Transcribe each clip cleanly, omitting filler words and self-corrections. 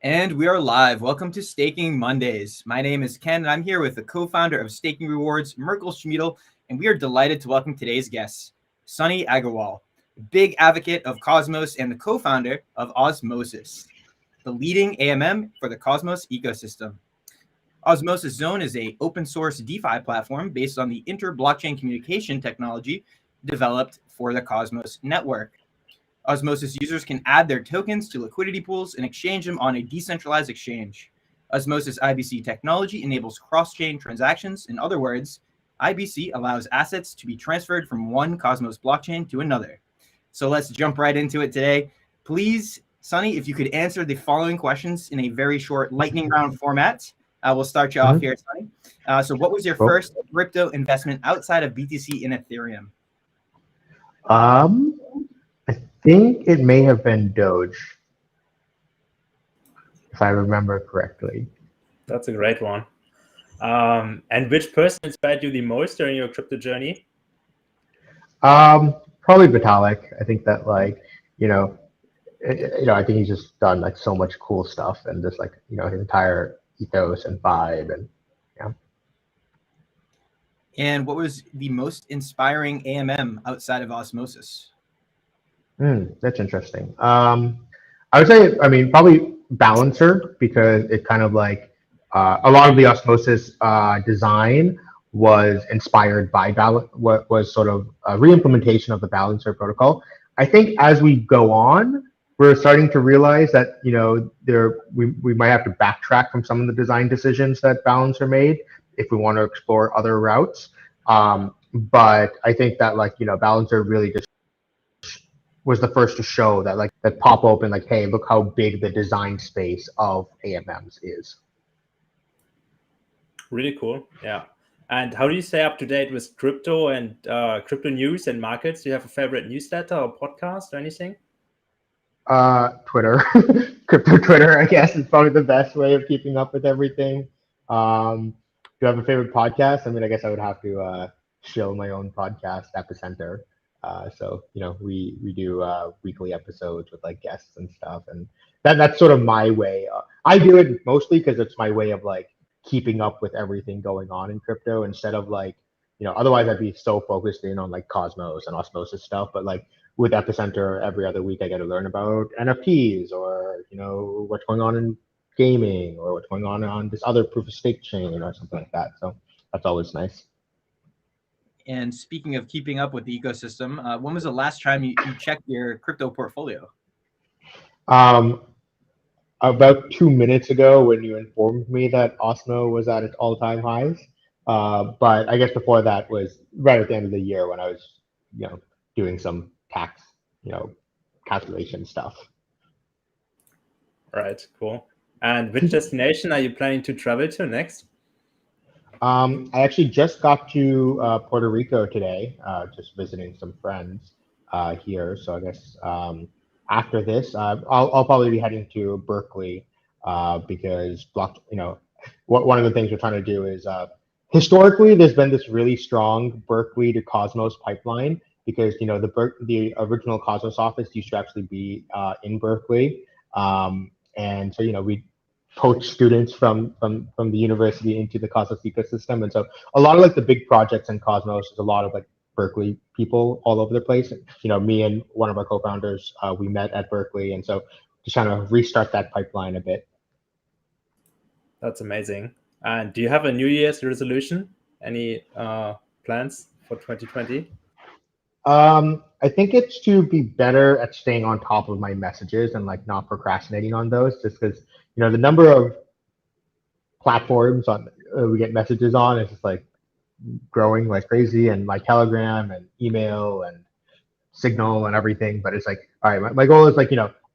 And we are live. Welcome to Staking Mondays. My name is Ken, and I'm here with the co-founder of Staking Rewards, Merkel Schmiedel, and we are delighted to welcome today's guest, Sunny Aggarwal, big advocate of Cosmos and the co-founder of Osmosis, the leading AMM for the Cosmos ecosystem. Osmosis Zone is an open-source DeFi platform based on the inter-blockchain communication technology developed for the Cosmos network. Osmosis users can add their tokens to liquidity pools and exchange them on a decentralized exchange. Osmosis IBC technology enables cross-chain transactions. In other words, IBC allows assets to be transferred from one Cosmos blockchain to another. So let's jump right into it today. Please, Sunny, if you could answer the following questions in a very short lightning round format. We'll start you off here, Sunny. So what was your first crypto investment outside of BTC and Ethereum? I think it may have been Doge, if I remember correctly. That's a great one. And which person inspired you the most during your crypto journey? Probably Vitalik. I think that I think he's just done like so much cool stuff, and just like his entire ethos and vibe, and yeah. And what was the most inspiring AMM outside of Osmosis? That's interesting. I would say, probably Balancer, because it kind of like a lot of the Osmosis design was inspired by what was sort of a re-implementation of the Balancer protocol. I think as we go on, we're starting to realize that we might have to backtrack from some of the design decisions that Balancer made if we want to explore other routes. But I think that Balancer really just was the first to show that that pop open, hey, look how big the design space of AMMs is. Really cool. Yeah. And how do you stay up to date with crypto and crypto news and markets? Do you have a favorite newsletter or podcast or anything? Twitter. Crypto Twitter, I guess, is probably the best way of keeping up with everything. Do you have a favorite podcast? I guess I would have to shill my own podcast, Epicenter. So we do weekly episodes with guests and stuff, and that's sort of my way. I do it mostly because it's my way of keeping up with everything going on in crypto, instead of otherwise I'd be so focused in on Cosmos and Osmosis stuff. But with Epicenter, every other week I get to learn about NFTs, or what's going on in gaming, or what's going on this other proof of stake chain or something like that. So that's always nice. And speaking of keeping up with the ecosystem, when was the last time you checked your crypto portfolio? About 2 minutes ago, when you informed me that Osmo was at its all-time highs. But I guess before that was right at the end of the year, when I was doing some tax calculation stuff. All right, cool. And which destination are you planning to travel to next? I actually just got to Puerto Rico today, just visiting some friends here. So I guess after this, I'll probably be heading to Berkeley because one of the things we're trying to do is historically there's been this really strong Berkeley to Cosmos pipeline, because the original Cosmos office used to actually be in Berkeley, and so we poach students from the university into the Cosmos ecosystem. And so a lot of the big projects in Cosmos is a lot of Berkeley people all over the place. Me and one of our co-founders, we met at Berkeley, and so just trying to restart that pipeline a bit. That's amazing. And do you have a New Year's resolution? Any plans for 2020? I think it's to be better at staying on top of my messages and not procrastinating on those, just because the number of platforms on we get messages on is just growing like crazy, and my Telegram and email and Signal and everything. But it's all right, my goal is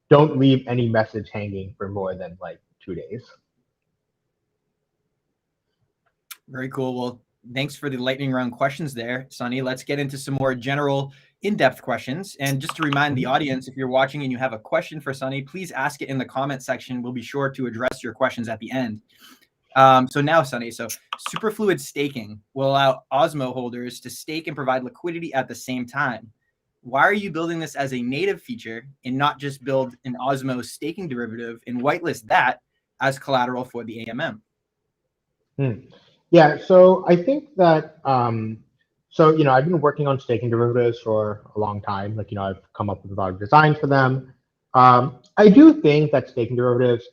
don't leave any message hanging for more than 2 days. Very cool. Well, thanks for the lightning round questions there, Sunny. Let's get into some more general in-depth questions. And just to remind the audience, if you're watching and you have a question for Sunny, please ask it in the comment section. We'll be sure to address your questions at the end. So now, Sunny, Superfluid Staking will allow Osmo holders to stake and provide liquidity at the same time. Why are you building this as a native feature and not just build an Osmo staking derivative and whitelist that as collateral for the AMM? Yeah, so I think that so I've been working on staking derivatives for a long time. Like I've come up with a lot of designs for them. I do think that staking derivatives,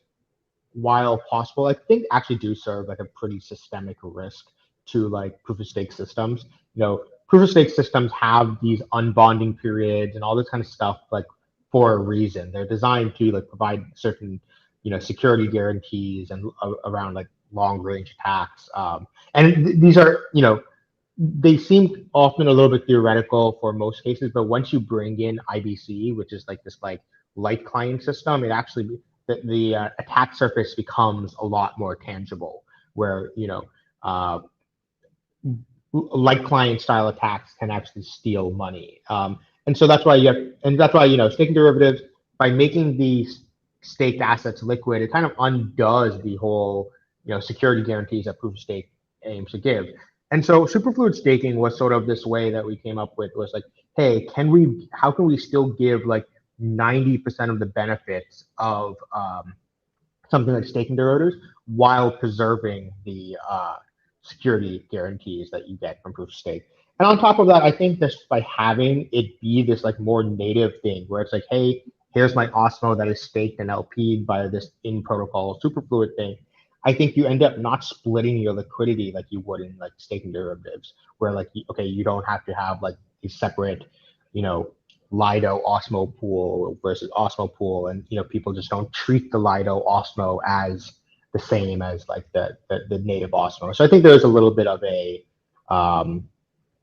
while possible, I think actually do serve like a pretty systemic risk to like proof of stake systems. Proof of stake systems have these unbonding periods and all this kind of stuff like for a reason. They're designed to like provide certain security guarantees and around like long range attacks. And these are they seem often a little bit theoretical for most cases, but once you bring in IBC, which is like this like light client system, it actually the attack surface becomes a lot more tangible, where light client style attacks can actually steal money. And so that's why staking derivatives, by making these staked assets liquid, it kind of undoes the whole security guarantees that proof of stake aims to give. And so superfluid staking was sort of this way that we came up with, was like, hey, how can we still give like 90% of the benefits of something like staking derivatives while preserving the security guarantees that you get from proof of stake. And on top of that, I think just by having it be this like more native thing where it's like, hey, here's my Osmo that is staked and LP'd by this in protocol superfluid thing. I think you end up not splitting your liquidity like you would in like staking derivatives, where like, okay, you don't have to have like a separate, Lido Osmo pool versus Osmo pool, and people just don't treat the Lido Osmo as the same as like the native Osmo. So I think there's a little bit of a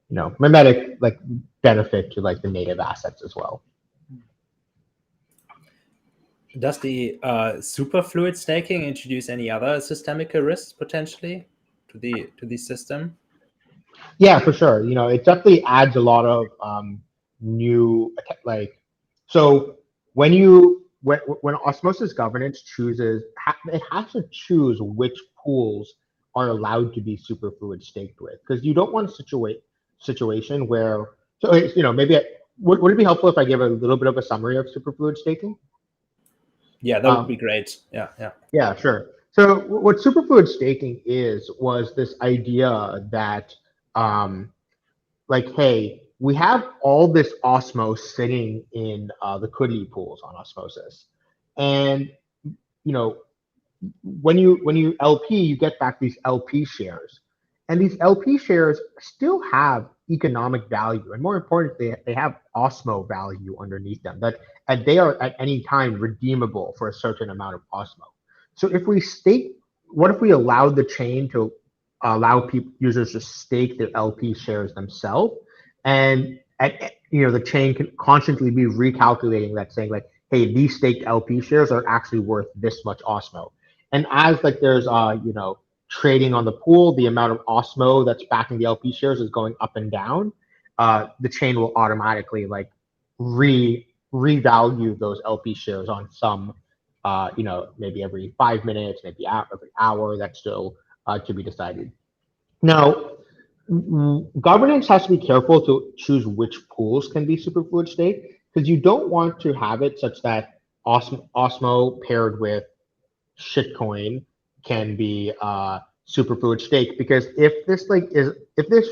mimetic like benefit to like the native assets as well. Does the superfluid staking introduce any other systemic risks potentially to the system? Yeah, for sure. It definitely adds a lot of new like. So when osmosis governance chooses, it has to choose which pools are allowed to be superfluid staked with, because you don't want a situation where. So maybe would it be helpful if I give a little bit of a summary of superfluid staking? Yeah, that would be great. Yeah, sure. So what superfluid staking was this idea that like, hey, we have all this Osmo sitting in liquidity pools on Osmosis, and when you LP, you get back these LP shares, and these LP shares still have economic value, and more importantly, they have Osmo value underneath them, that they are at any time redeemable for a certain amount of Osmo. So if we stake, what if we allowed the chain to allow users to stake their LP shares themselves, and the chain can constantly be recalculating that, saying like, hey, these staked LP shares are actually worth this much Osmo. And as like there's trading on the pool, the amount of Osmo that's backing the LP shares is going up and down. The chain will automatically like revalue those LP shares on some maybe every 5 minutes, maybe every hour. That's still to be decided. Now, governance has to be careful to choose which pools can be superfluid staked, because you don't want to have it such that Osmo paired with shitcoin can be superfluid stake, because if this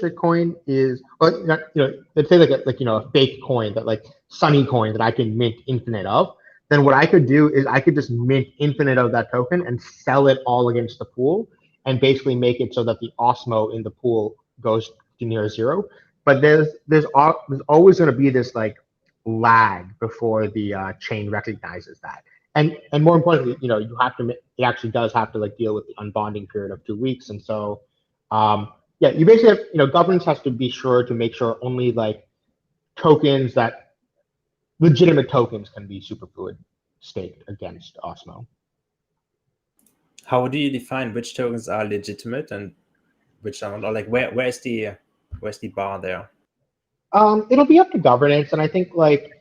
shitcoin is, let's say a fake coin, that like Sunny coin that I can mint infinite of, then what I could do is I could just mint infinite of that token and sell it all against the pool, and basically make it so that the Osmo in the pool goes to near zero. But there's always going to be this like lag before the chain recognizes that. And more importantly, you have to, it actually does have to like deal with the unbonding period of 2 weeks. And so, you basically have, governance has to be sure to make sure only like tokens that legitimate tokens can be superfluid staked against Osmo. How do you define which tokens are legitimate and which are not? Like where's the bar there? It'll be up to governance, and I think like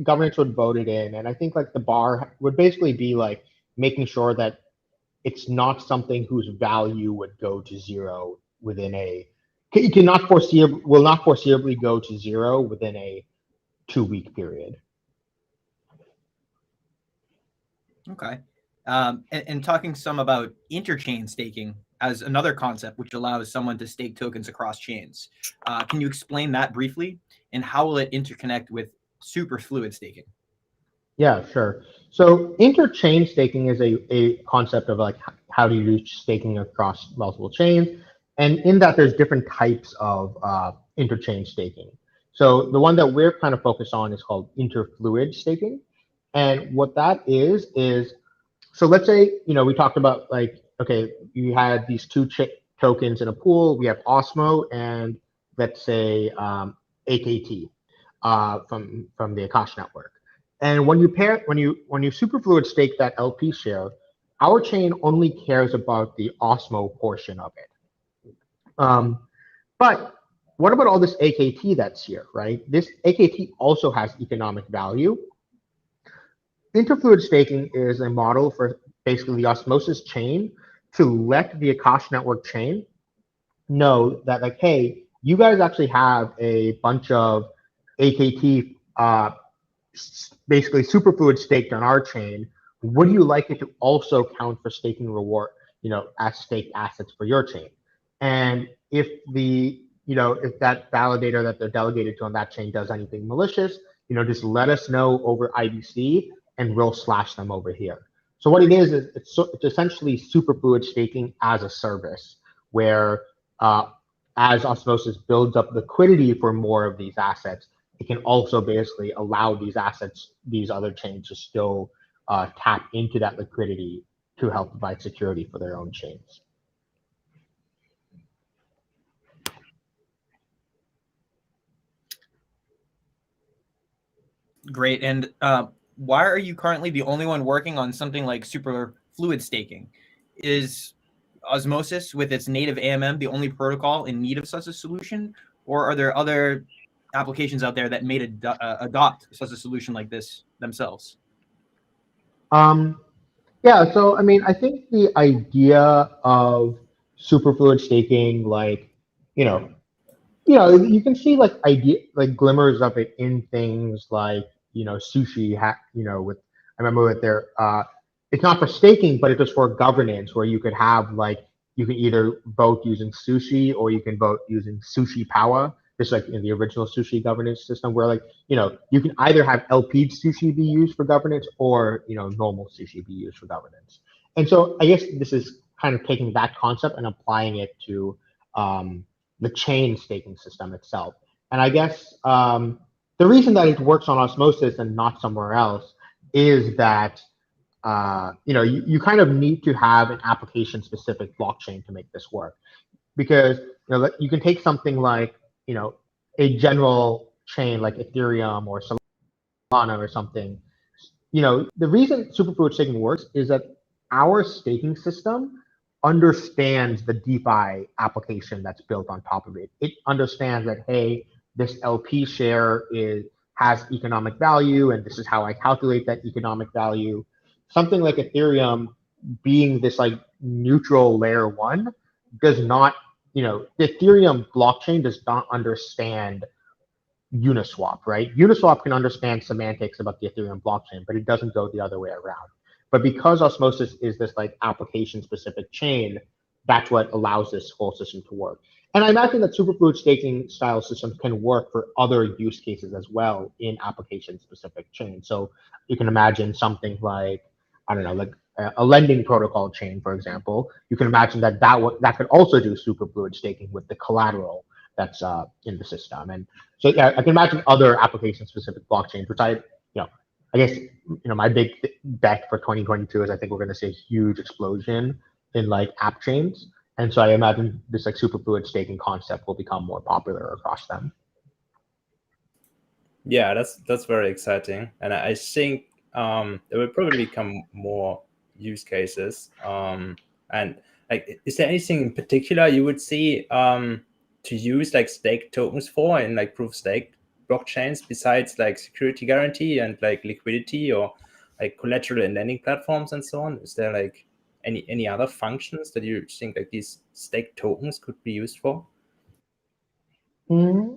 governance would vote it in, and I think like the bar would basically be like making sure that it's not something whose value would go to zero within will not foreseeably go to zero within a 2-week period. Okay. And talking some about interchain staking as another concept which allows someone to stake tokens across chains. Can you explain that briefly? And how will it interconnect with superfluid staking? Yeah, sure. So interchain staking is a concept of like how do you do staking across multiple chains. And in that, there's different types of interchain staking. So the one that we're kind of focused on is called interfluid staking. And what that is, so let's say, we talked about like, okay, you had these two tokens in a pool. We have Osmo and let's say AKT from the Akash network. And when you superfluid stake that LP share, our chain only cares about the Osmo portion of it. But what about all this AKT that's here, right? This AKT also has economic value. Interfluid staking is a model for basically the Osmosis chain to let the Akash network chain know that like, hey, you guys actually have a bunch of AKT basically superfluid staked on our chain. Would you like it to also count for staking reward, as staked assets for your chain? And if if that validator that they're delegated to on that chain does anything malicious, just let us know over IBC and we'll slash them over here. So what it is it's essentially superfluid staking as a service where as Osmosis builds up liquidity for more of these assets, it can also basically allow these assets, these other chains to still tap into that liquidity to help provide security for their own chains. Great. And why are you currently the only one working on something like superfluid staking? Is Osmosis with its native AMM the only protocol in need of such a solution? Or are there other applications out there that may adopt such a solution like this themselves? Yeah, so I mean, I think the idea of superfluid staking, like, you can see like glimmers of it in things like sushi. I remember with their it's not for staking, but it was for governance, where you could have like you can either vote using sushi or you can vote using sushi power, just like in the original sushi governance system, where like you can either have LP sushi be used for governance or normal sushi be used for governance. And so I guess this is kind of taking that concept and applying it to the chain staking system itself. And I guess the reason that it works on Osmosis and not somewhere else is that you kind of need to have an application-specific blockchain to make this work, because you can take something like a general chain like Ethereum or Solana or something. The reason superfluid staking works is that our staking system understands the DeFi application that's built on top of it. It understands that, hey, this LP share has economic value, and this is how I calculate that economic value. Something like Ethereum being this like neutral layer one does not, the Ethereum blockchain does not understand Uniswap, right? Uniswap can understand semantics about the Ethereum blockchain, but it doesn't go the other way around. But because Osmosis is this like application-specific chain, that's what allows this whole system to work. And I imagine that superfluid staking style systems can work for other use cases as well in application-specific chains. So you can imagine something like, I don't know, like a lending protocol chain, for example. You can imagine that could also do superfluid staking with the collateral that's in the system. And so yeah, I can imagine other application-specific blockchains, which I guess my big bet for 2022 is I think we're going to see a huge explosion in like app chains, and so I imagine this like superfluid staking concept will become more popular across them. Yeah, that's very exciting, and I think there will probably become more use cases. And like, is there anything in particular you would see to use like stake tokens for in like proof of stake blockchains besides like security guarantee and like liquidity or like collateral and lending platforms and so on? Is there like any other functions that you think like these stake tokens could be used for? Mm-hmm.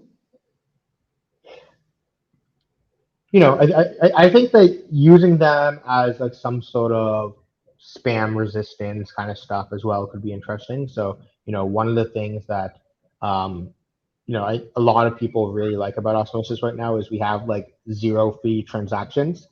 I think that using them as like some sort of spam resistance kind of stuff as well could be interesting. So, one of the things that, um, a lot of people really like about Osmosis right now is we have like 0 fee transactions,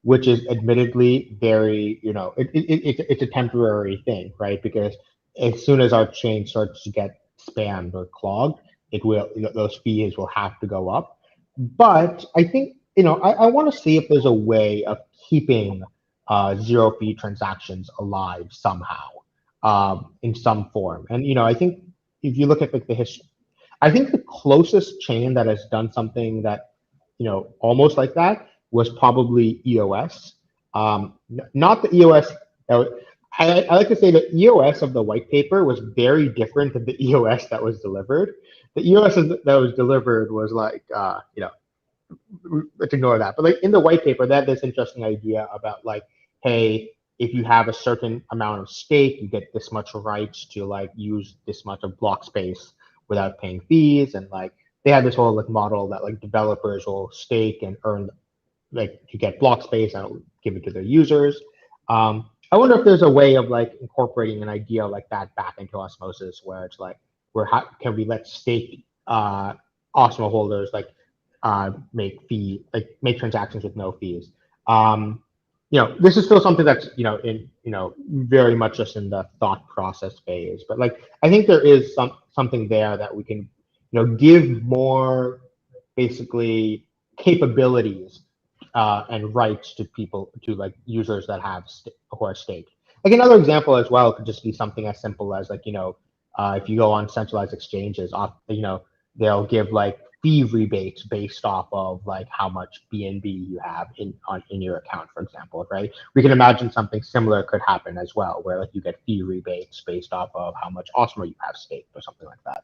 which is admittedly very, it's a temporary thing, right? Because as soon as our chain starts to get spammed or clogged, it will, those fees will have to go up. But I think, I want to see if there's a way of keeping 0 fee transactions alive somehow, in some form. And, I think if you look at like the history, I think the closest chain that has done something that, almost like that was probably EOS. Not the EOS. I like to say the EOS of the white paper was very different than the EOS that was delivered. The EOS that was delivered was like, let's ignore that. But like in the white paper, they had this interesting idea about like, hey, if you have a certain amount of stake, you get this much rights to like use this much of block space without paying fees. And like they had this whole like model that like developers will stake and earn like to get block space and give it to their users. I wonder if there's a way of like incorporating an idea like that back into Osmosis, where it's like, can we let stake Osmo holders like make transactions with no fees. This is still something that's very much just in the thought process phase. But like I think there is something there that we can give more basically capabilities and rights to people, to like users that have who are staked. Like another example as well could just be something as simple as like if you go on centralized exchanges, they'll give like fee rebates based off of like how much BNB you have in your account, for example, right? We can imagine something similar could happen as well, where like you get fee rebates based off of how much Osmo you have staked or something like that.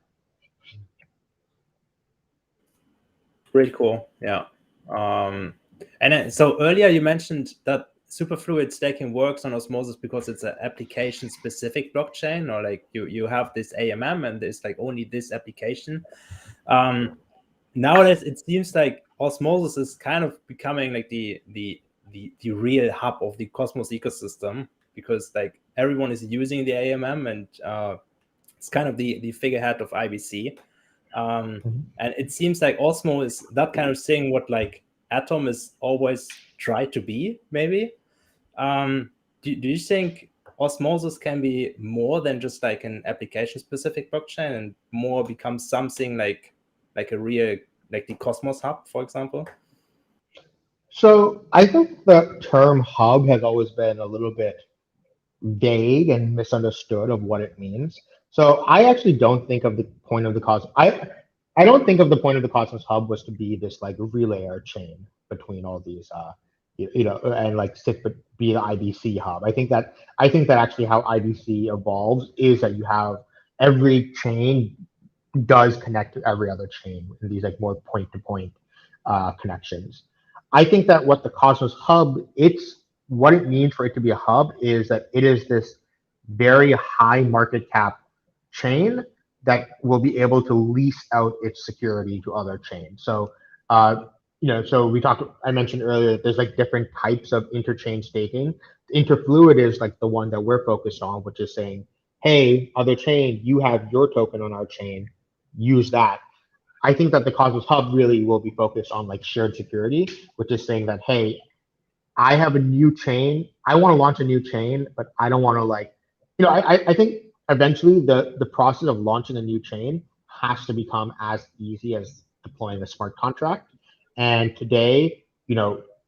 Pretty cool, yeah. And then, so earlier you mentioned that Superfluid Staking works on Osmosis because it's an application-specific blockchain, or like you have this AMM and there's like only this application. Nowadays it seems like Osmosis is kind of becoming like the real hub of the Cosmos ecosystem, because like everyone is using the AMM and it's kind of the figurehead of IBC. And it seems like Osmo is that kind of thing what like Atom is always tried to be, maybe. Do you think Osmosis can be more than just like an application-specific blockchain and more become something like a real, like the Cosmos hub, for example? So I think the term hub has always been a little bit vague and misunderstood of what it means. So I actually don't think of the point of the Cosmos. I don't think of the point of the Cosmos hub was to be this like relayer chain between all these and like be the IBC hub. I think that actually how IBC evolves is that you have every chain does connect to every other chain in these like more point-to-point connections. I think that what the Cosmos hub, what it means for it to be a hub is that it is this very high market cap chain that will be able to lease out its security to other chains. So, so I mentioned earlier that there's like different types of interchain staking. Interfluid is like the one that we're focused on, which is saying, hey, other chain, you have your token on our chain, use that. I think that the Cosmos hub really will be focused on like shared security, which is saying that, hey, I have a new chain. I want to launch a new chain, but I don't want to like, I think eventually the process of launching a new chain has to become as easy as deploying a smart contract. And today,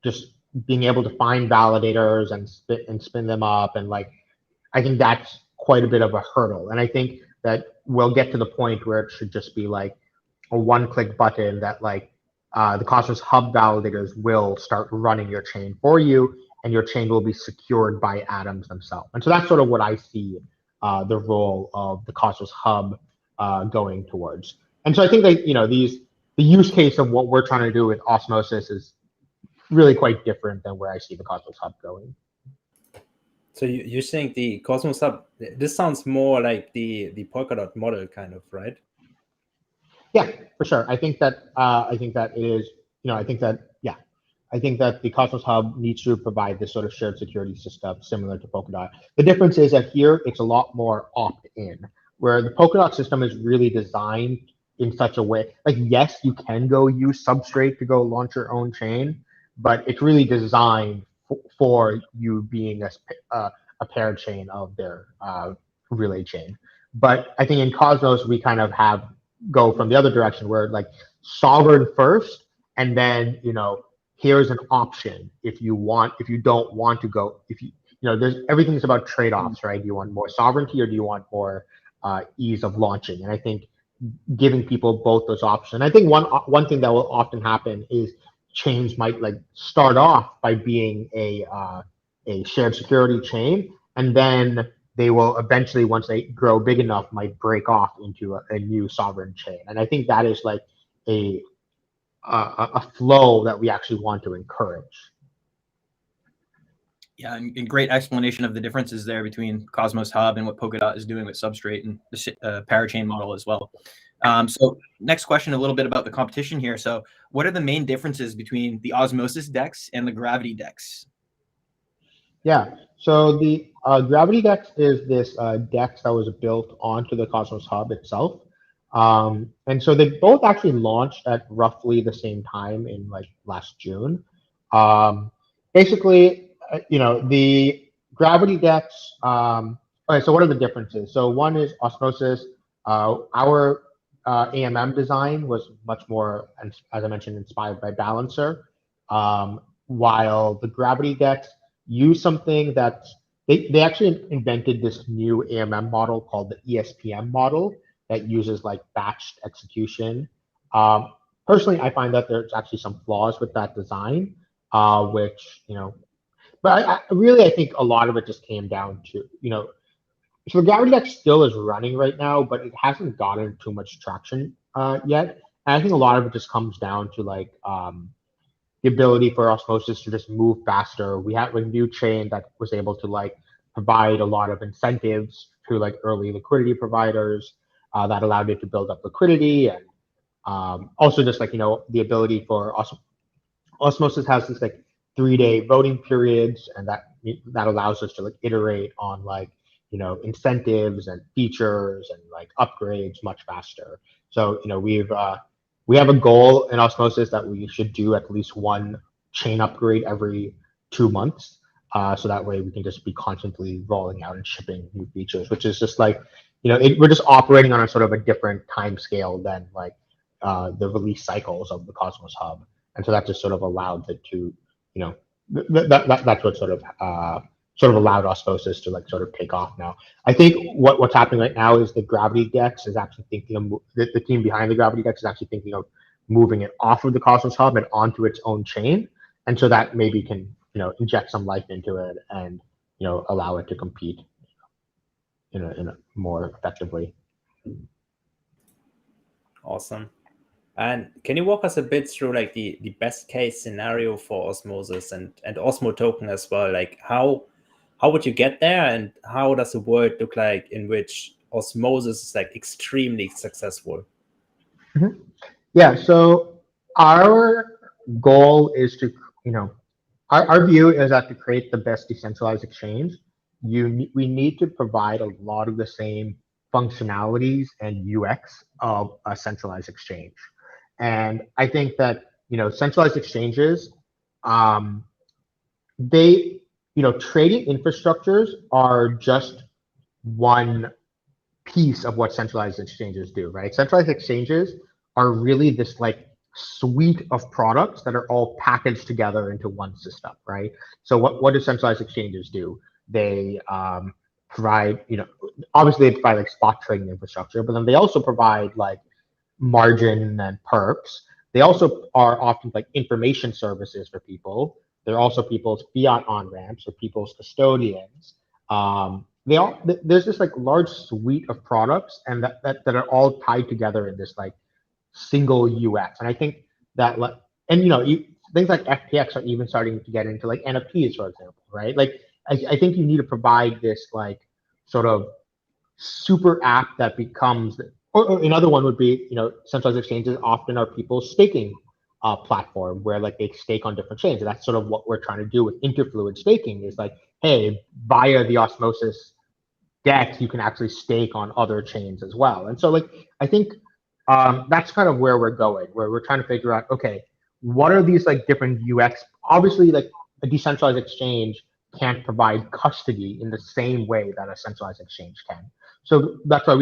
just being able to find validators and spin them up, and like, I think that's quite a bit of a hurdle. And I think that we'll get to the point where it should just be like a one-click button that like the Cosmos hub validators will start running your chain for you, and your chain will be secured by atoms themselves. And so that's sort of what I see the role of the Cosmos hub going towards. And so I think that the use case of what we're trying to do with Osmosis is really quite different than where I see the Cosmos hub going. So you think the Cosmos hub? This sounds more like the Polkadot model, kind of, right? Yeah, for sure. I think that it is. I think that I think that the Cosmos Hub needs to provide this sort of shared security system similar to Polkadot. The difference is that here it's a lot more opt-in, where the Polkadot system is really designed in such a way, like, yes, you can go use Substrate to go launch your own chain, but it's really designed for you being a paired chain of their relay chain. But I think in Cosmos, we kind of go from the other direction where like sovereign first, and then, here's an option if you don't want to go, there's everything's about trade-offs, right? Do you want more sovereignty or do you want more ease of launching? And I think giving people both those options. I think one thing that will often happen is chains might like start off by being a shared security chain, and then they will eventually, once they grow big enough, might break off into a new sovereign chain. And I think that is like a flow that we actually want to encourage. Yeah, and great explanation of the differences there between Cosmos Hub and what Polkadot is doing with Substrate and the parachain model as well. So next question, a little bit about the competition here. So what are the main differences between the Osmosis DEX and the Gravity DEX? Yeah, so the Gravity DEX is this DEX that was built onto the Cosmos Hub itself. And so they both actually launched at roughly the same time in like last June. Basically, the Gravity DEX, okay, so what are the differences? So one is Osmosis. Our AMM design was much more, as I mentioned, inspired by Balancer, while the Gravity DEX used something that they actually invented this new AMM model called the ESPM model that uses like batched execution. Personally, I find that there's actually some flaws with that design, which, but I think a lot of it just came down to, so the Gravity DEX still is running right now, but it hasn't gotten too much traction yet. And I think a lot of it just comes down to like the ability for Osmosis to just move faster. We have a new chain that was able to like provide a lot of incentives to like early liquidity providers that allowed it to build up liquidity, and also just like, the ability for Osmosis has this like 3-day voting periods, and that allows us to like iterate on like, incentives and features and like upgrades much faster. So, we have a goal in Osmosis that we should do at least one chain upgrade every 2 months. So that way we can just be constantly rolling out and shipping new features, which is just like, we're just operating on a sort of a different time scale than like the release cycles of the Cosmos Hub. And so that just sort of allowed it to, that's what sort of allowed Osmosis to like sort of take off now. I think what's happening right now is the Gravity DEX is actually thinking of, the team behind the Gravity DEX is actually thinking of moving it off of the Cosmos Hub and onto its own chain. And so that maybe can, inject some life into it and, allow it to compete in a more effectively. Awesome. And can you walk us a bit through like the best case scenario for Osmosis and Osmo token as well? Like how would you get there, and how does the world look like in which Osmosis is like extremely successful? Mm-hmm. Yeah, so our goal is to, our view is that to create the best decentralized exchange, we need to provide a lot of the same functionalities and UX of a centralized exchange. And I think that, centralized exchanges, they, trading infrastructures are just one piece of what centralized exchanges do, right? Centralized exchanges are really this like suite of products that are all packaged together into one system, right? So what do centralized exchanges do? They provide, obviously they provide like spot trading infrastructure, but then they also provide like margin and perps. They also are often like information services for people. They're also people's fiat on-ramps or people's custodians. There's this like large suite of products, and that are all tied together in this like single UX. And I think that things like FTX are even starting to get into like NFTs, for example, right? Like I think you need to provide this like sort of super app that becomes, or another one would be, centralized exchanges often are people's staking platform where like they stake on different chains. And that's sort of what we're trying to do with interfluid staking is like, hey, via the Osmosis DEX, you can actually stake on other chains as well. And so like, I think that's kind of where we're going, where we're trying to figure out, okay, what are these like different UX? Obviously, like a decentralized exchange can't provide custody in the same way that a centralized exchange can. So that's why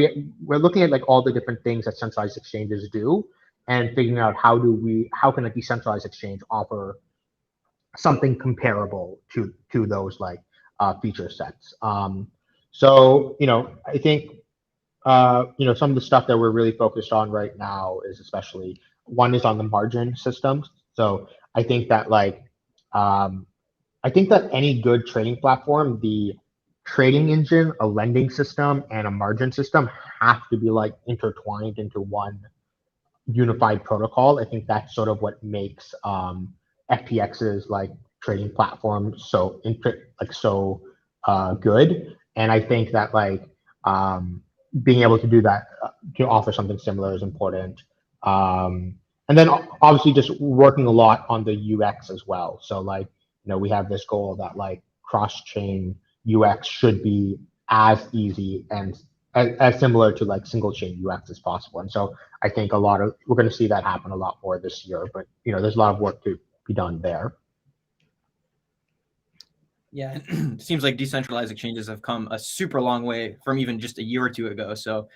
we're looking at like all the different things that centralized exchanges do and figuring out how can a decentralized exchange offer something comparable to those like feature sets. So I think some of the stuff that we're really focused on right now is especially one is on the margin systems. So I think that any good trading platform, the trading engine, a lending system, and a margin system have to be like intertwined into one unified protocol. I think that's sort of what makes FTX's like trading platform so good. And I think that being able to do that to offer something similar is important. And then obviously just working a lot on the UX as well. So we have this goal that like cross-chain UX should be as easy and as similar to like single chain UX as possible. And so I think we're going to see that happen a lot more this year, but there's a lot of work to be done there. Yeah, it seems like decentralized exchanges have come a super long way from even just a year or two ago. So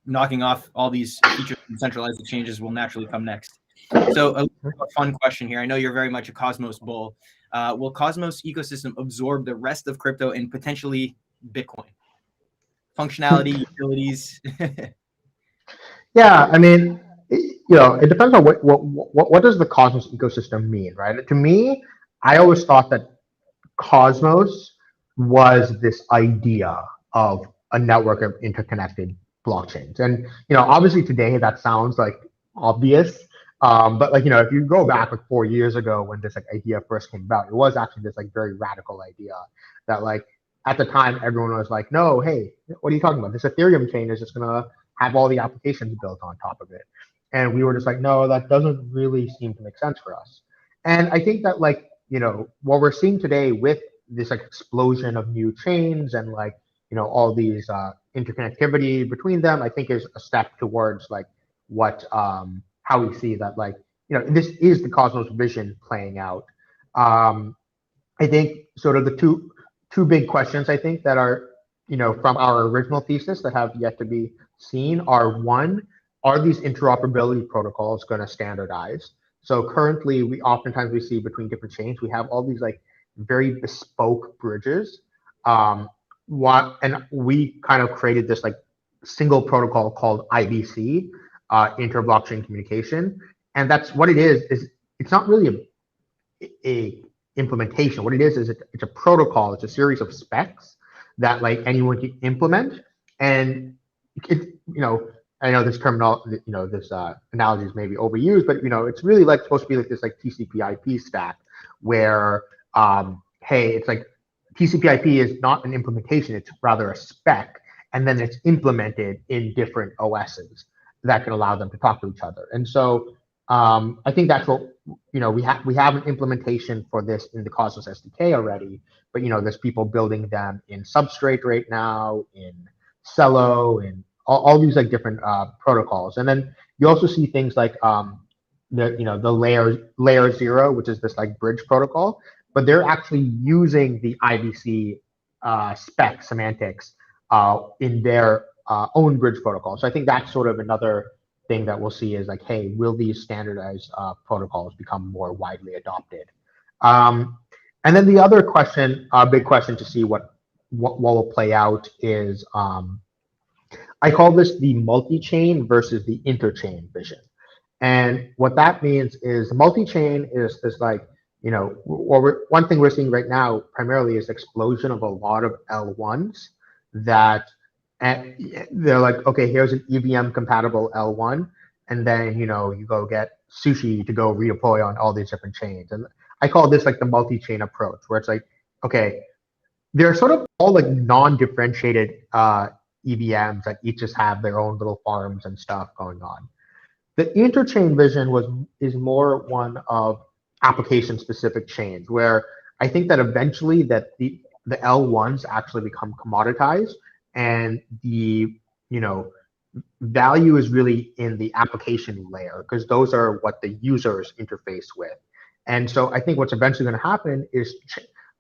knocking off all these features in centralized exchanges will naturally come next. So a fun question here. I know you're very much a Cosmos bull. Will Cosmos ecosystem absorb the rest of crypto and potentially Bitcoin? Functionality, utilities. Yeah, I mean, it depends on what does the Cosmos ecosystem mean, right? To me, I always thought that Cosmos was this idea of a network of interconnected blockchains. And, obviously today that sounds like obvious. But if you go back like 4 years ago when this like idea first came about, it was actually this like very radical idea that like at the time everyone was like, no, hey, what are you talking about? This Ethereum chain is just gonna have all the applications built on top of it. And we were just like, no, that doesn't really seem to make sense for us. And I think that what we're seeing today with this like explosion of new chains and all these interconnectivity between them, I think is a step towards like what how we see that this is the Cosmos vision playing out. I think sort of the two big questions I think that are from our original thesis that have yet to be seen are, one, are these interoperability protocols going to standardize? So currently, we see between different chains, we have all these like very bespoke bridges. And we kind of created this like single protocol called IBC, inter-blockchain communication, and that's what it is. It's not really a implementation. What it is it's a protocol. It's a series of specs that like anyone can implement, and I know this terminology, this analogy is maybe overused, but it's really like supposed to be like this like TCP/IP stack where hey, it's like TCP/IP is not an implementation; it's rather a spec, and then it's implemented in different OSs that can allow them to talk to each other. And so I think that's what we have an implementation for this in the Cosmos SDK already, but there's people building them in Substrate right now, in Celo, and all these like different protocols. And then you also see things like the layer 0, which is this like bridge protocol, but they're actually using the IBC spec semantics in their own bridge protocol. So I think that's sort of another thing that we'll see is like, hey, will these standardized protocols become more widely adopted? And then the other question, big question to see what will play out is I call this the multi-chain versus the interchain vision. And what that means is multi-chain is like, one thing we're seeing right now primarily is explosion of a lot of L1s that they're like, okay, here's an EVM compatible L1, and then you go get Sushi to go redeploy on all these different chains. And I call this like the multi-chain approach, where it's like, okay, they're sort of all like non-differentiated EVMs that each just have their own little farms and stuff going on. The interchain vision is more one of application specific chains, where I think that eventually that the L1s actually become commoditized, and the value is really in the application layer, because those are what the users interface with. And so I think what's eventually going to happen is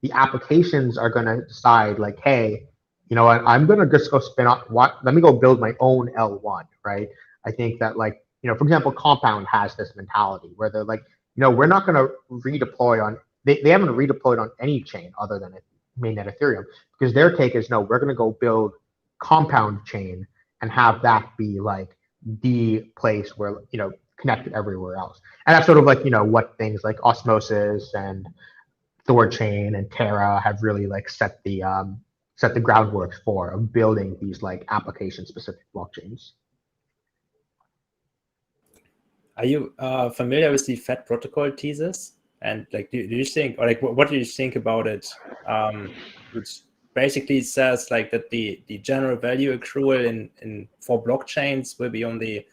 the applications are going to decide, like, hey, you know what, I'm going to just go spin up let me go build my own L1, right? I think that, like, for example, Compound has this mentality where they're like, we're not going to redeploy on, they haven't redeployed on any chain other than mainnet Ethereum, because their take is, no, we're going to go build Compound chain and have that be like the place where, connected everywhere else. And that's sort of like, what things like Osmosis and Thorchain and Terra have really like set the groundwork for, of building these like application specific blockchains. Are you familiar with the Fed protocol thesis? And like, do you think, or like, what do you think about it? Which basically says like that the general value accrual in for blockchains will be on the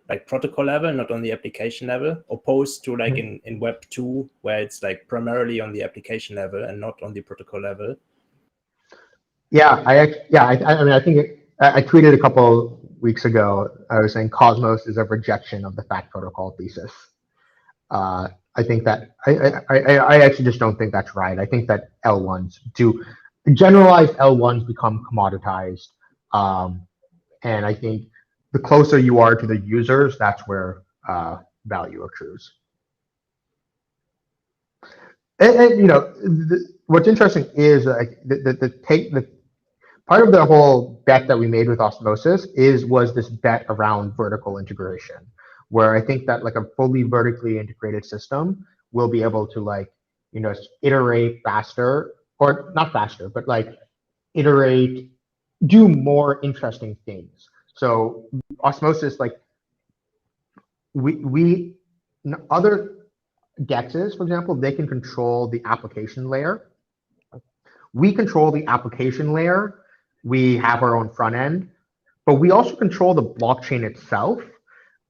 like protocol level, not on the application level, opposed to like in Web 2, where it's like primarily on the application level and not on the protocol level. Yeah, I mean, I think I tweeted a couple weeks ago. I was saying Cosmos is a rejection of the fact protocol thesis. I think that I actually just don't think that's right. I think that L1s generalized L1s become commoditized, and I think the closer you are to the users, that's where value accrues. And what's interesting is like the part of the whole bet that we made with Osmosis was this bet around vertical integration, where I think that like a fully vertically integrated system will be able to like, iterate faster, or not faster, but like iterate, do more interesting things. So Osmosis, like other DEXs, for example, they can control the application layer. We control the application layer. We have our own front end, but we also control the blockchain itself.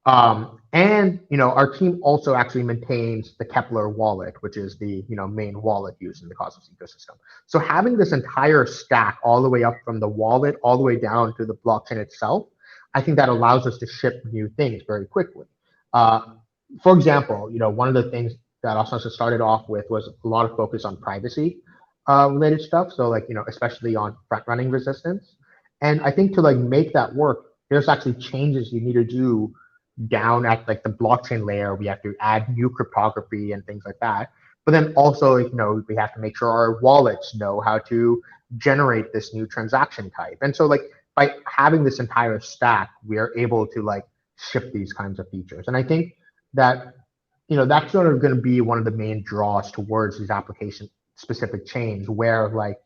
And our team also actually maintains the Kepler wallet, which is the main wallet used in the Cosmos ecosystem. So having this entire stack all the way up from the wallet all the way down to the blockchain itself, I think that allows us to ship new things very quickly. For example, one of the things that Osmosis started off with was a lot of focus on privacy related stuff. So like, especially on front running resistance. And I think to like make that work, there's actually changes you need to do down at like the blockchain layer. We have to add new cryptography and things like that. But then also, we have to make sure our wallets know how to generate this new transaction type. And so like by having this entire stack, we are able to like ship these kinds of features. And I think that, that's sort of going to be one of the main draws towards these application specific chains, where like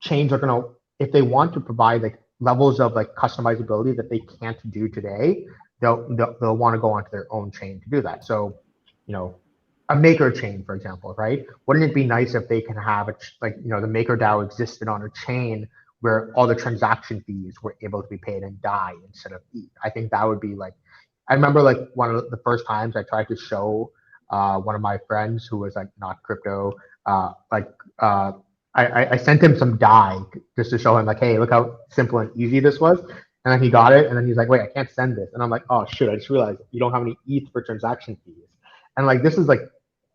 chains are going to, if they want to provide like levels of like customizability that they can't do today, they'll want to go onto their own chain to do that. So, a maker chain, for example, right? Wouldn't it be nice if they can have the maker DAO existed on a chain where all the transaction fees were able to be paid in DAI instead of ETH? I think that would be like, I remember like one of the first times I tried to show one of my friends who was like not crypto, I sent him some DAI just to show him like, hey, look how simple and easy this was. And then he got it, and then he's like, wait, I can't send this. And I'm like, oh shit, I just realized you don't have any ETH for transaction fees. And like, this is like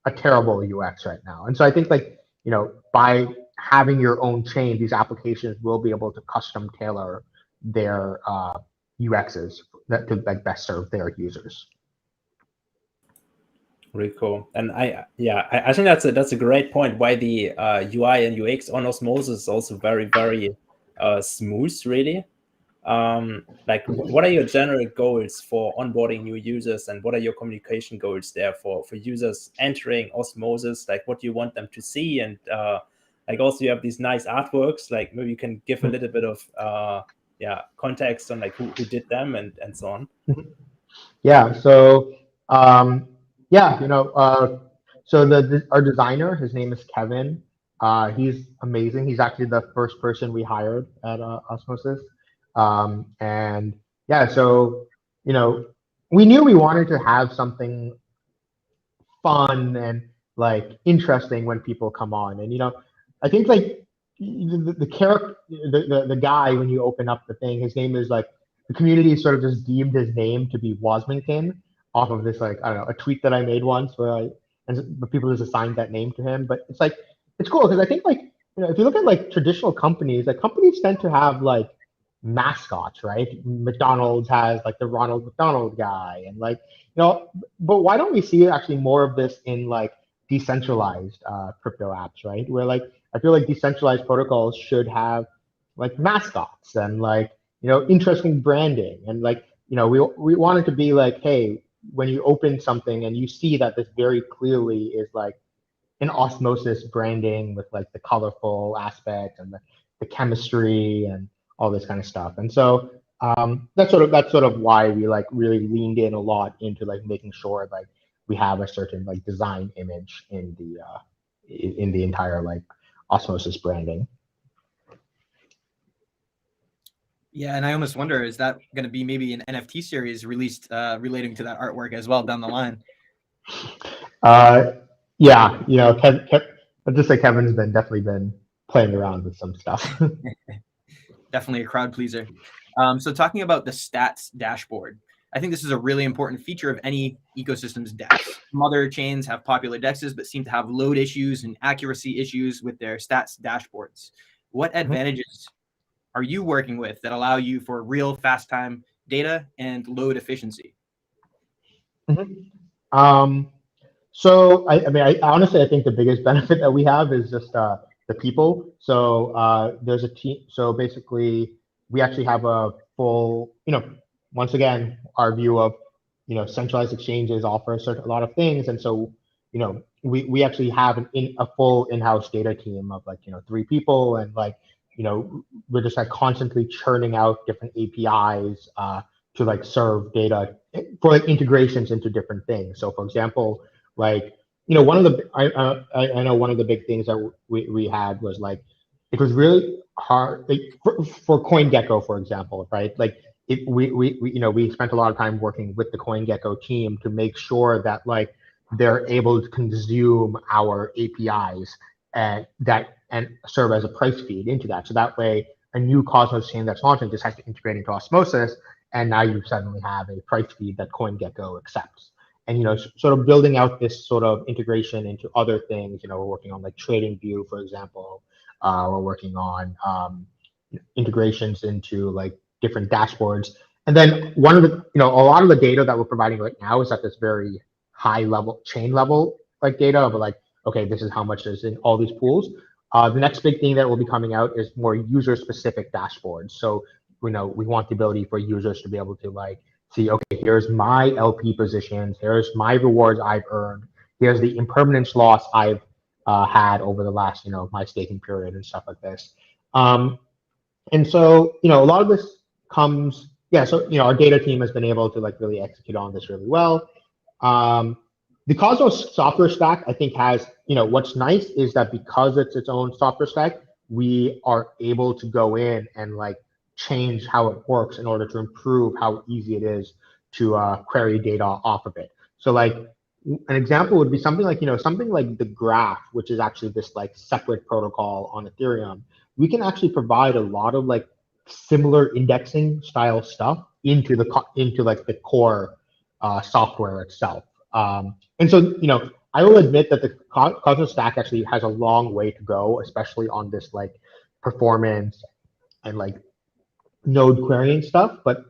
a terrible UX right now. And so I think like, by having your own chain, these applications will be able to custom tailor their UXs that to like best serve their users. Really cool. And I think that's a great point, why the UI and UX on Osmosis is also very, very smooth, really. Like, what are your general goals for onboarding new users, and what are your communication goals there for users entering Osmosis? Like, what do you want them to see? And like, also you have these nice artworks, like maybe you can give a little bit of context on like who did them and so on. Yeah, so so our designer, his name is Kevin. He's amazing. He's actually the first person we hired at Osmosis. And yeah, so we knew we wanted to have something fun and like interesting when people come on, and I think like the character, the guy, when you open up the thing, his name is like, the community sort of just deemed his name to be Wasmington off of this, like, I don't know, a tweet that I made once where but people just assigned that name to him. But it's like, it's cool because I think like, if you look at like traditional companies, like companies tend to have like mascots, right? McDonald's has like the Ronald McDonald guy, and like, but why don't we see actually more of this in like decentralized crypto apps, right? Where like, I feel like decentralized protocols should have like mascots and like, interesting branding, and like, we want it to be like, hey, when you open something and you see that this very clearly is like an Osmosis branding with like the colorful aspect and the chemistry and all this kind of stuff. And so that's sort of why we like really leaned in a lot into like making sure like we have a certain like design image in the entire like Osmosis branding. Yeah, and I almost wonder, is that going to be maybe an NFT series released relating to that artwork as well down the line? Yeah, I'll just say Kevin's definitely been playing around with some stuff. Definitely a crowd pleaser. So talking about the stats dashboard, I think this is a really important feature of any ecosystem's DEX. Some other chains have popular DEXs, but seem to have load issues and accuracy issues with their stats dashboards. What advantages are you working with that allow you for real fast time data and load efficiency? So I mean, I honestly, I think the biggest benefit that we have is just the people. So there's a team. So basically, we actually have a full, once again, our view of, centralized exchanges offer a lot of things, and so we actually have a full in-house data team of like 3 people, and like we're just like constantly churning out different APIs to like serve data for like integrations into different things. So for example, like one of the I know one of the big things that we had was like, it was really hard, like, for CoinGecko, for example, right? Like we spent a lot of time working with the CoinGecko team to make sure that like they're able to consume our APIs and serve as a price feed into that. So that way, a new Cosmos chain that's launching just has to integrate into Osmosis, and now you suddenly have a price feed that CoinGecko accepts. And sort of building out this sort of integration into other things. We're working on like TradingView, for example. We're working on integrations into like different dashboards. And then one of the, a lot of the data that we're providing right now is at this very high level, chain level like data of like, okay, this is how much is in all these pools. The next big thing that will be coming out is more user specific dashboards. So we want the ability for users to be able to like see, okay, here's my LP positions, here's my rewards I've earned, here's the impermanence loss I've had over the last, my staking period and stuff like this. And so, a lot of this comes, yeah, so, our data team has been able to like really execute on this really well. The Cosmos software stack, I think, has, what's nice is that because it's its own software stack, we are able to go in and like change how it works in order to improve how easy it is to query data off of it. So like an example would be something like, something like the graph, which is actually this like separate protocol on Ethereum. We can actually provide a lot of like similar indexing style stuff into like the core software itself. And so, I will admit that the Cosmos stack actually has a long way to go, especially on this like performance and like node querying stuff. But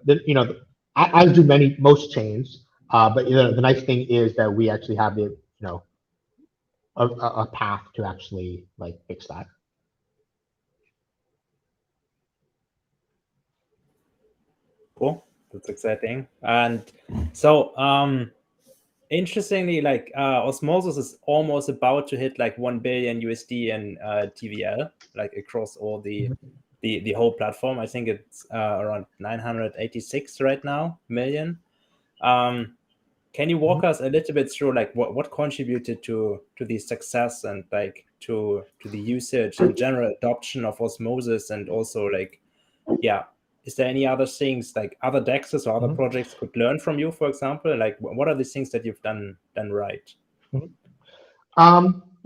as do most chains. But the nice thing is that we actually have the a path to actually like fix that. Cool, that's exciting. And so interestingly, like Osmosis is almost about to hit like 1 billion USD in TVL, like across all the whole platform. I think it's around 986 right now million. Can you walk us a little bit through like what contributed to the success and like to the usage and general adoption of Osmosis, and also like, yeah, is there any other things like other DEXs or other projects could learn from you, for example? Like, what are the things that you've done right?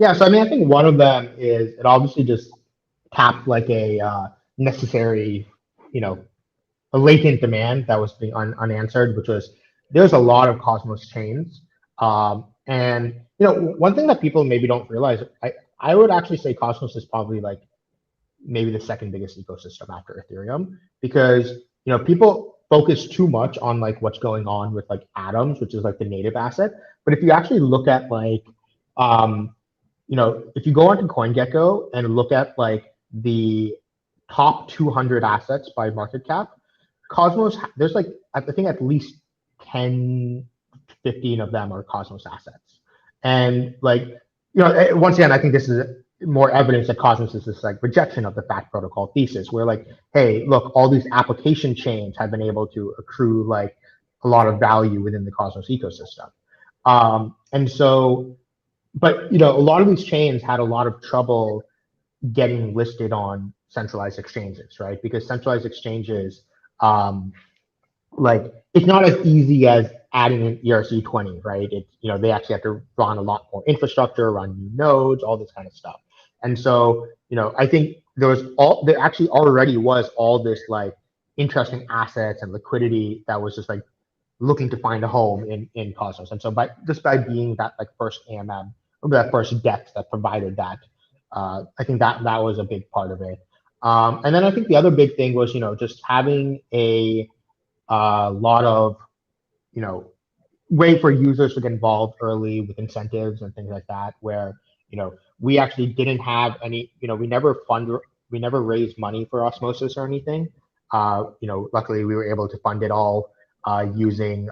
Yeah, so I mean, I think one of them is it obviously just tapped like a necessary, a latent demand that was being unanswered, which was there's a lot of Cosmos chains. And one thing that people maybe don't realize, I would actually say Cosmos is probably like maybe the second biggest ecosystem after Ethereum, because people focus too much on like what's going on with like Atoms, which is like the native asset. But if you actually look at like if you go onto CoinGecko and look at like the top 200 assets by market cap, Cosmos, there's like, I think at least 10, 15 of them are Cosmos assets. And like, once again, I think this is more evidence that Cosmos is this like rejection of the fact protocol thesis, where like, hey, look, all these application chains have been able to accrue like a lot of value within the Cosmos ecosystem. And so, but a lot of these chains had a lot of trouble getting listed on centralized exchanges, right? Because centralized exchanges, like it's not as easy as adding an ERC20, right? It's they actually have to run a lot more infrastructure, run new nodes, all this kind of stuff. And so I think there actually already was all this like interesting assets and liquidity that was just like looking to find a home in Cosmos. And so by being that like first AMM, or that first DEX that provided that, I think that was a big part of it. And then I think the other big thing was just having a lot of way for users to get involved early with incentives and things like that, where we actually didn't have any, we never raised money for Osmosis or anything. Luckily we were able to fund it all using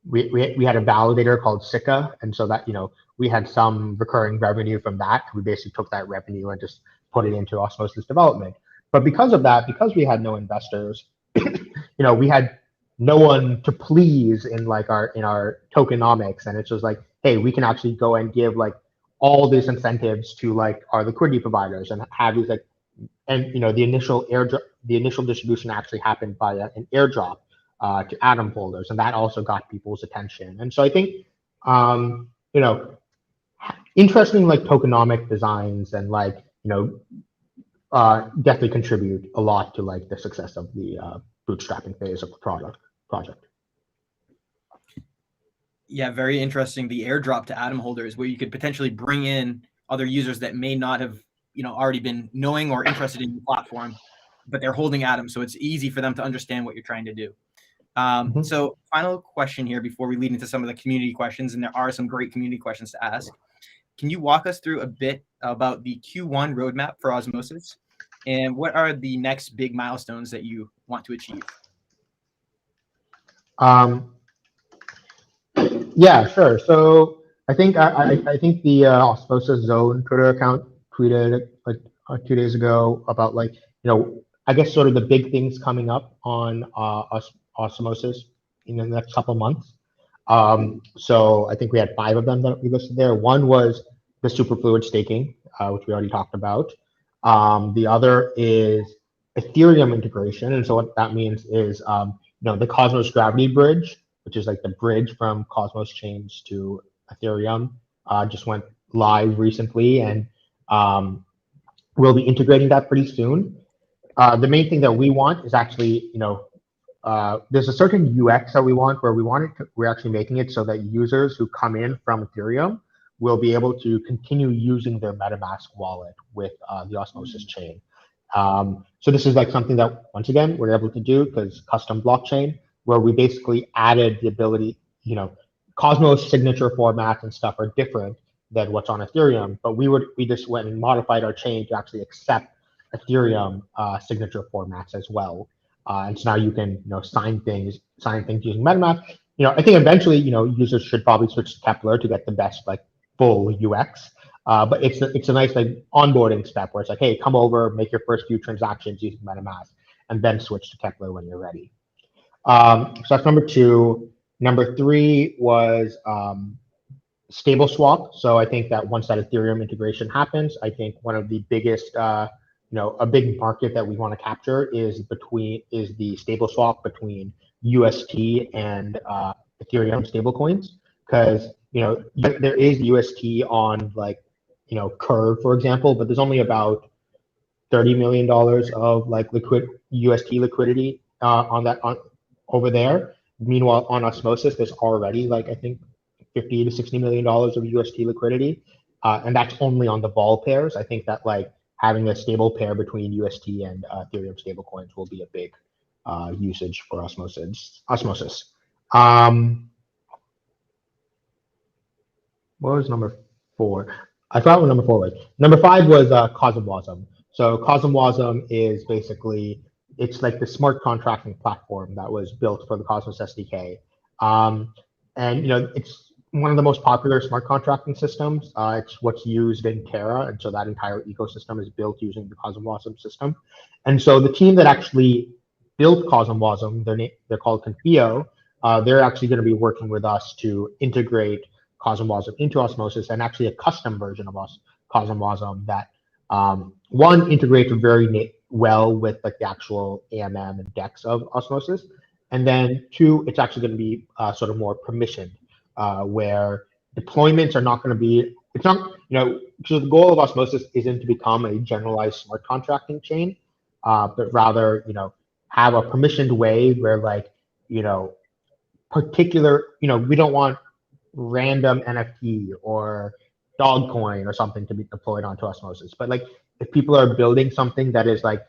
we had a validator called Sika, and so that we had some recurring revenue from that. We basically took that revenue and just put it into Osmosis development. But because of that, because we had no investors, we had no one to please in like our tokenomics, and it's just like, hey, we can actually go and give like all these incentives to like our liquidity providers and have these like, and the initial distribution actually happened by an airdrop to Atom holders, and that also got people's attention. And so I think interesting like tokenomic designs and like definitely contribute a lot to like the success of the bootstrapping phase of the project. Yeah, very interesting. The airdrop to Atom holders, where you could potentially bring in other users that may not have already been knowing or interested in the platform, but they're holding Atom, so it's easy for them to understand what you're trying to do. So final question here before we lead into some of the community questions, and there are some great community questions to ask. Can you walk us through a bit about the Q1 roadmap for Osmosis, and what are the next big milestones that you want to achieve? Yeah, sure. So I think think the Osmosis Zone Twitter account tweeted like 2 days ago about like I guess sort of the big things coming up on Osmosis in the next couple months. So I think we had 5 of them that we listed there. One was the Superfluid Staking, which we already talked about. The other is Ethereum integration, and so what that means is the Cosmos Gravity Bridge, which is like the bridge from Cosmos chains to Ethereum, just went live recently, and we'll be integrating that pretty soon. The main thing that we want is actually, there's a certain UX that we want where we're actually making it so that users who come in from Ethereum will be able to continue using their MetaMask wallet with the Osmosis chain. So this is like something that, once again, we're able to do because custom blockchain, where we basically added the ability, Cosmos signature formats and stuff are different than what's on Ethereum, but we just went and modified our chain to actually accept Ethereum signature formats as well. And so now you can sign things using MetaMask. I think eventually users should probably switch to Kepler to get the best like full UX. But it's a nice like onboarding step where it's like, hey, come over, make your first few transactions using MetaMask, and then switch to Kepler when you're ready. So that's number 2. Number 3 was stable swap. So I think that once that Ethereum integration happens, I think one of the biggest a big market that we want to capture is the stable swap between UST and Ethereum stablecoins, because there is UST on like Curve, for example, but there's only about $30 million of like UST liquidity on over there. Meanwhile, on Osmosis, there's already like I think $50 to $60 million of UST liquidity, and that's only on the vol pairs. I think that like having a stable pair between UST and Ethereum stablecoins will be a big usage for Osmosis. What was number 4? I forgot what number 4 was. Number 5 was CosmWasm. So CosmWasm is basically, it's like the smart contracting platform that was built for the Cosmos SDK. And it's one of the most popular smart contracting systems. It's what's used in Terra, and so that entire ecosystem is built using the CosmWasm system. And so the team that actually built CosmWasm, they're called Confio. They're actually going to be working with us to integrate CosmWasm into Osmosis, and actually a custom version of CosmWasm that one integrates very well with like the actual AMM and DEX of Osmosis, and then 2, it's actually going to be sort of more permissioned, where deployments are not going to be. It's not so the goal of Osmosis isn't to become a generalized smart contracting chain, but rather have a permissioned way where like particular we don't want random NFT or Dogcoin or something to be deployed onto Osmosis. But like if people are building something that is like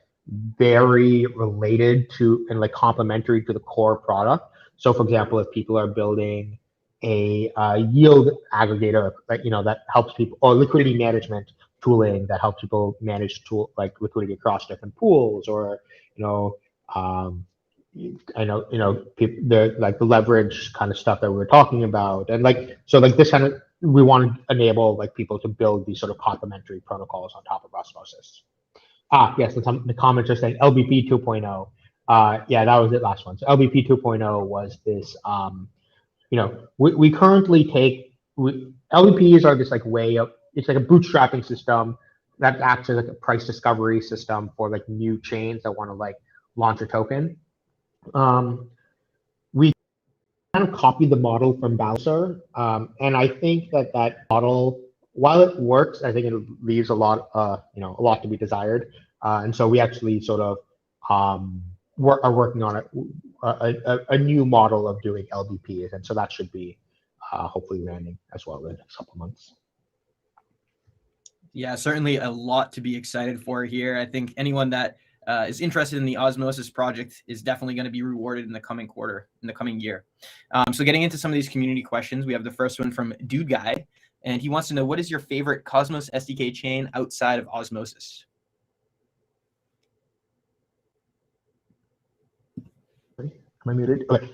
very related to and like complementary to the core product. So for example, if people are building a yield aggregator, that helps people, or liquidity management tooling that helps people manage like liquidity across different pools, or I know the like the leverage kind of stuff that we were talking about, and like so like this kind of we want to enable like people to build these sort of complementary protocols on top of Osmosis. Yes, the comments are saying LBP 2.0. Yeah, that was it last one. So LBP 2.0 was this. We currently LBPs are this like way of, it's like a bootstrapping system that acts as like a price discovery system for like new chains that want to like launch a token. We kind of copied the model from Balancer, and I think that model, while it works, I think it leaves a lot to be desired. And so we actually sort of are working on a new model of doing LBPs, and so that should be hopefully landing as well in the next couple months. Yeah, certainly a lot to be excited for here. I think anyone that is interested in the Osmosis project is definitely going to be rewarded in the coming year. So getting into some of these community questions, we have the first one from Dude Guy, and he wants to know, what is your favorite Cosmos SDK chain outside of Osmosis? Am I muted? Okay.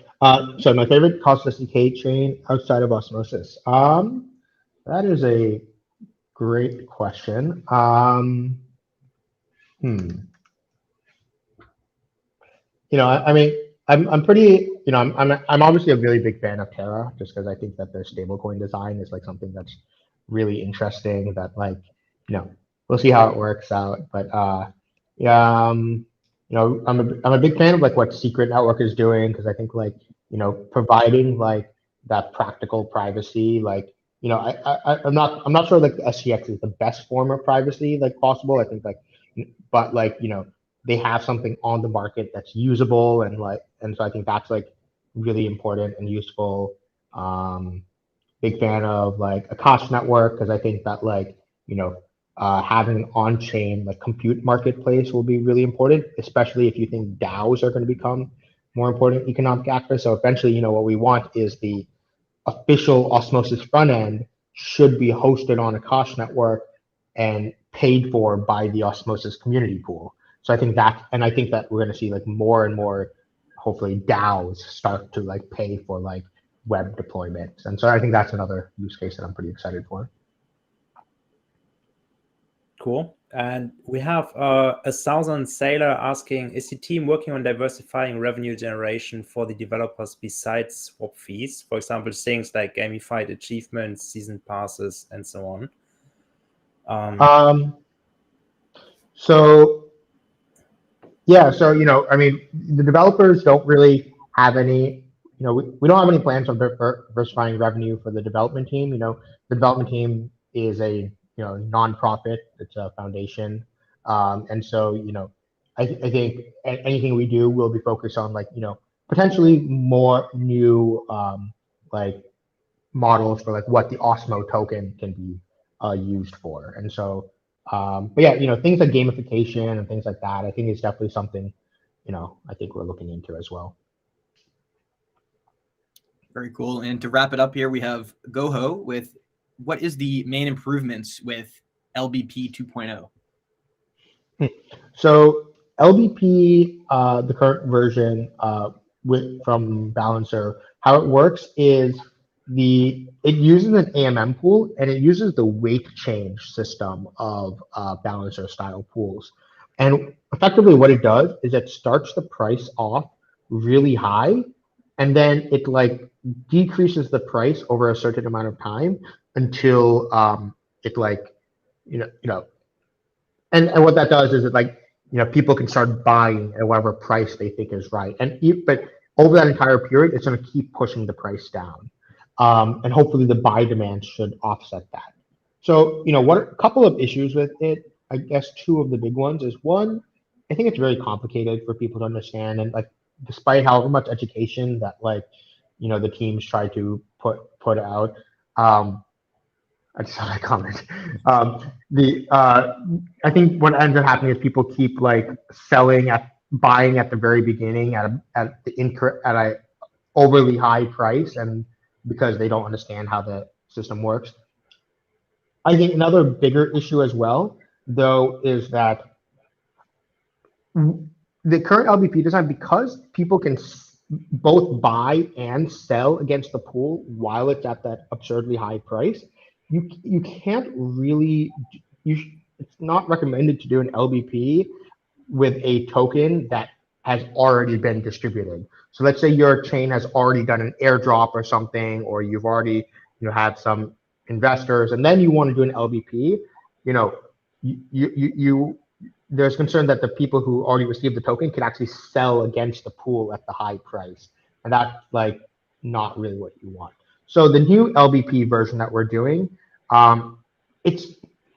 So my favorite Cosmos SDK chain outside of Osmosis. That is a great question. I mean, I'm pretty, I'm obviously a really big fan of Terra, just because I think that their stablecoin design is like something that's really interesting. That like, we'll see how it works out. But yeah, I'm a big fan of like what Secret Network is doing, because I think like providing like that practical privacy, like I'm not sure like SGX is the best form of privacy like possible. I think like, but like they have something on the market that's usable, and so I think that's like really important and useful. Big fan of like Akash Network, because I think that like having an on-chain like compute marketplace will be really important, especially if you think DAOs are going to become more important economic actors. So eventually, what we want is the official Osmosis front end should be hosted on Akash Network and paid for by the Osmosis community pool. So I think that we're going to see like more and more, hopefully, DAOs start to like pay for like web deployments. And so I think that's another use case that I'm pretty excited for. Cool. And we have a Southern Sailor asking, is the team working on diversifying revenue generation for the developers besides swap fees? For example, things like gamified achievements, season passes, and so on. So yeah, so I mean, the developers don't really have any. We don't have any plans on diversifying revenue for the development team. The development team is a nonprofit. It's a foundation, and so I think anything we do will be focused on like potentially more new like models for like what the Osmo token can be used for. And so, but yeah, things like gamification and things like that, I think is definitely something, I think we're looking into as well. Very cool. And to wrap it up here, we have Goho with what is the main improvements with LBP 2.0? So LBP, the current version from Balancer, how it works is it uses an AMM pool and it uses the weight change system of Balancer style pools. And effectively what it does is it starts the price off really high and then it like decreases the price over a certain amount of time until it like, and what that does is it like, people can start buying at whatever price they think is right. But over that entire period, it's going to keep pushing the price down. And hopefully the buy demand should offset that. So, a couple of issues with it, I guess two of the big ones is one, I think it's very complicated for people to understand. And like, despite however much education that like, the teams try to put out, I just had a comment. I think what ends up happening is people keep like buying at the very beginning at a overly high price, and because they don't understand how the system works. I think another bigger issue as well, though, is that the current LBP design, because people can both buy and sell against the pool while it's at that absurdly high price, you can't really, it's not recommended to do an LBP with a token that has already been distributed. So let's say your chain has already done an airdrop or something, or you've already had some investors, and then you want to do an LBP. There's concern that the people who already received the token can actually sell against the pool at the high price, and that's like not really what you want. So the new LBP version that we're doing, it's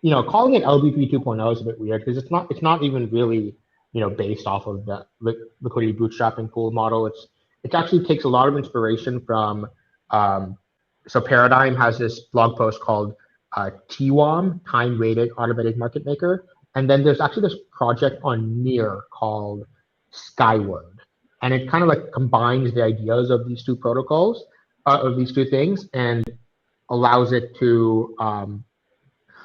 calling it LBP 2.0 is a bit weird because it's not even really based off of the liquidity bootstrapping pool model. It actually takes a lot of inspiration from so Paradigm has this blog post called TWAM, Time Weighted Automated Market Maker, and then there's actually this project on Near called Skyward, and it kind of like combines the ideas of these two protocols, of these two things, and allows it to.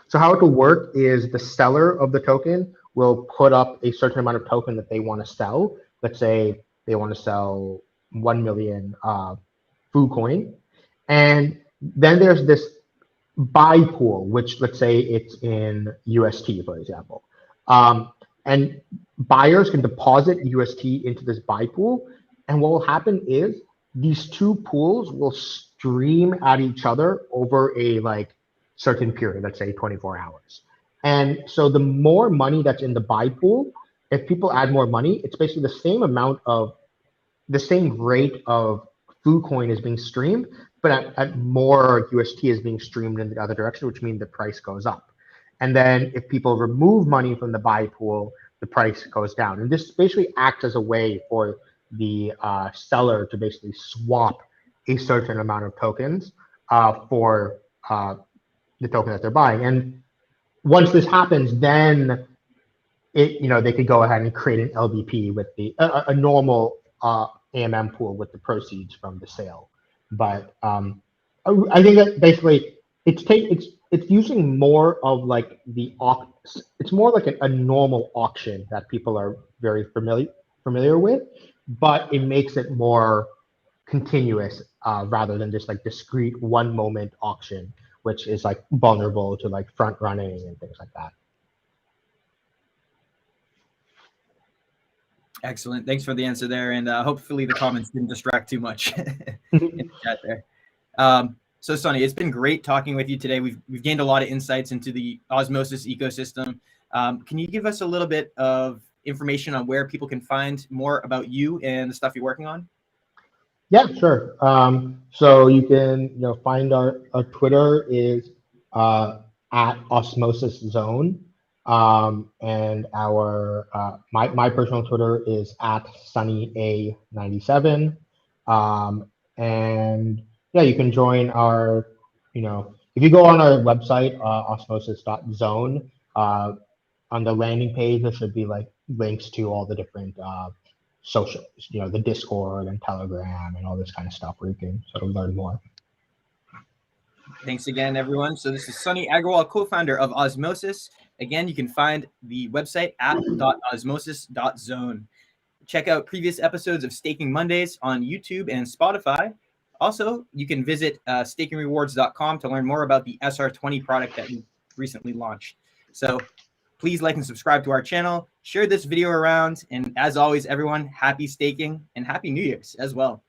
So how it will work is the seller of the token will put up a certain amount of token that they want to sell. Let's say they want to sell 1 million FooCoin, and then there's this buy pool, which let's say it's in UST, for example. And buyers can deposit UST into this buy pool. And what will happen is these two pools will stream at each other over a like certain period, let's say 24 hours. And so the more money that's in the buy pool, if people add more money, it's basically the same rate of FooCoin is being streamed, but at more UST is being streamed in the other direction, which means the price goes up. And then if people remove money from the buy pool, the price goes down. And this basically acts as a way for the seller to basically swap a certain amount of tokens for the token that they're buying. And once this happens, then they could go ahead and create an LBP with a normal AMM pool with the proceeds from the sale. But I think that basically it's using more of like it's more like a normal auction that people are very familiar with, but it makes it more continuous rather than just like discrete one moment auction, which is like vulnerable to like front running and things like that. Excellent. Thanks for the answer there. And hopefully the comments didn't distract too much in the chat there. So Sunny, it's been great talking with you today. We've gained a lot of insights into the Osmosis ecosystem. Can you give us a little bit of information on where people can find more about you and the stuff you're working on? Yeah, sure. So you can find our Twitter is at Osmosis Zone, and our my personal Twitter is at Sunny A97, and yeah, you can join our if you go on our website osmosis.zone, on the landing page there should be like links to all the different social, the Discord and Telegram and all this kind of stuff where you can sort of learn more. Thanks again, everyone. So this is Sunny Aggarwal, co-founder of Osmosis. Again, you can find the website at osmosis.zone. Check out previous episodes of Staking Mondays on YouTube and Spotify. Also, you can visit stakingrewards.com to learn more about the SR20 product that we recently launched. So please like and subscribe to our channel, share this video around, and as always, everyone, happy staking and happy New Year's as well.